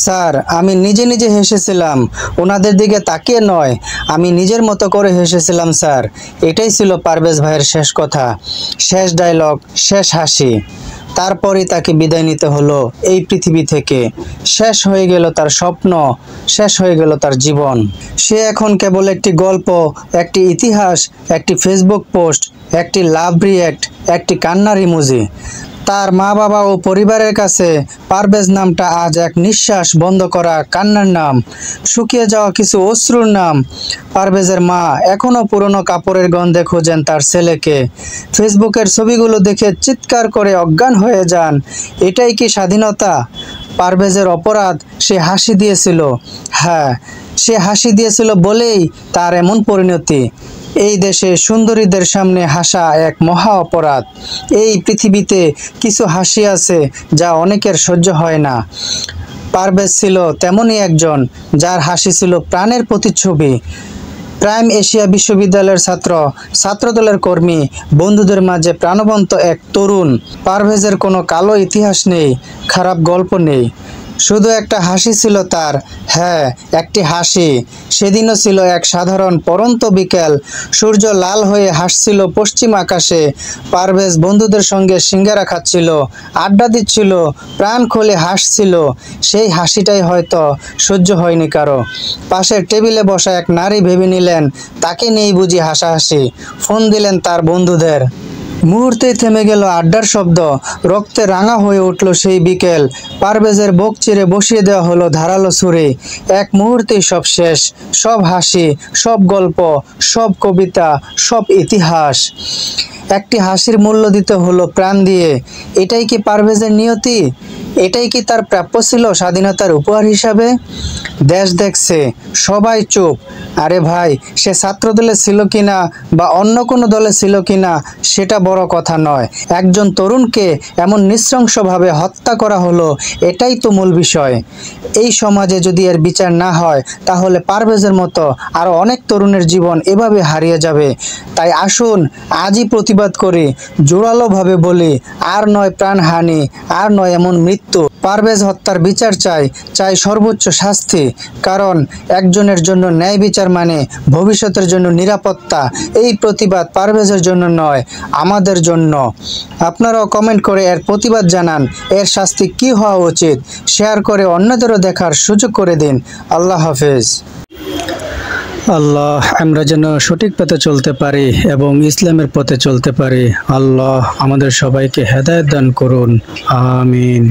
Sir, আমি নিজে নিজে হেসেছিলাম, ওনাদের দিকে তাকিয়ে নয়। আমি নিজের মতো করে হেসেছিলাম স্যার। এটাই ছিল পারভেজ ভাইয়ের শেষ কথা, শেষ ডায়লগ, শেষ হাসি। তারপরই তাকে বিদায় নিতে হলো এই পৃথিবী থেকে। শেষ হয়ে গেল তার স্বপ্ন, শেষ হয়ে গেল তার জীবন। সে এখন কেবল একটি গল্প, একটি ইতিহাস, একটি ফেসবুক পোস্ট, একটি লাভ রিয়্যাক্ট, একটি কান্নার ইমোজি। তার মা বাবা ও পরিবারের কাছে পারভেজ নামটা আজ এক নিঃশ্বাস বন্ধ করা কান্নার নাম, শুকিয়ে যাওয়া কিছু অশ্রুর নাম। পারভেজের মা এখনও পুরনো কাপড়ের গন্ধে খোঁজেন তার ছেলেকে। ফেসবুকের ছবিগুলো দেখে চিৎকার করে অজ্ঞান হয়ে যান। এটাই কি স্বাধীনতা? পারভেজের অপরাধ, সে হাসি দিয়েছিল। হ্যাঁ, সে হাসি দিয়েছিল বলেই তার এমন পরিণতি। এই দেশে সুন্দরীদের সামনে হাসা এক মহা অপরাধ। এই পৃথিবীতে কিছু হাসি আছে যা অনেকের সহ্য হয় না। পারভেজ ছিল তেমনই একজন, যার হাসি ছিল প্রাণের প্রতিচ্ছবি। প্রাইম এশিয়া বিশ্ববিদ্যালয়ের ছাত্র, ছাত্রদলের কর্মী, বন্ধুদের মাঝে প্রাণবন্ত এক তরুণ। পারভেজের কোনো কালো ইতিহাস নেই, খারাপ গল্প নেই, শুধু একটা হাসি ছিল তার। হ্যাঁ, একটি হাসি। সেদিনও ছিল এক সাধারণ পরন্ত বিকেল। সূর্য লাল হয়ে হাসছিল পশ্চিম আকাশে। পারভেজ বন্ধুদের সঙ্গে সিঙ্গারা খাচ্ছিল, আড্ডা দিচ্ছিল, প্রাণ খুলে হাসছিল। সেই হাসিটাই হয়তো সহ্য হয়নি কারো। পাশের টেবিলে বসা এক নারী ভেবে নিলেন তাকে নিয়েই বুঝি হাসাহাসি। ফোন দিলেন তার বন্ধুদের। মুহূর্তেই থেমে গেল আড্ডার শব্দ। রক্তে রাঙা হয়ে উঠল সেই বিকেল। পারভেজের বুক চিরে বসিয়ে দেওয়া হলো ধারালো ছুরি। এক মুহূর্তেই সব শেষ, সব হাসি, সব গল্প, সব কবিতা, সব ইতিহাস। একটি হাসির মূল্য দিতে হলো প্রাণ দিয়ে। এটাই কি পারভেজের নিয়তি? এটাই কি তার প্রাপ্য ছিল স্বাধীনতার উপহার হিসাবে? দেশ দেখছে, সবাই চুপ। আরে ভাই, সে ছাত্র দলে ছিল কিনা বা অন্য কোনো দলে ছিল কিনা সেটা বড় কথা নয়। একজন তরুণকে এমন নৃশংসভাবে হত্যা করা হলো, এটাই তো মূল বিষয়। এই সমাজে যদি এর বিচার না হয় তাহলে পারভেজের মতো আরও অনেক তরুণের জীবন এভাবে হারিয়ে যাবে। তাই আসুন আজই প্রতিবাদ করি, জোরালোভাবে বলি, আর নয় প্রাণহানি, আর নয় এমন মৃত্যু। পারভেজ হত্যার বিচার চাই, চাই সর্বোচ্চ শাস্তি। কারণ একজনের জন্য ন্যায় বিচার মানে ভবিষ্যতের জন্য নিরাপত্তা। এই প্রতিবাদ পারভেজের জন্য নয়, আমাদের জন্য। আপনারাও কমেন্ট করে এর প্রতিবাদ জানান। এর শাস্তি কি হওয়া উচিত শেয়ার করে অন্যদেরও দেখার সুযোগ করে দিন। আল্লাহ হাফেজ। আল্লাহ, আমরা যেন সঠিক পথে চলতে পারি এবং ইসলামের পথে চলতে পারি। আল্লাহ আমাদের সবাইকে হেদায়েত দান করুন। আমিন।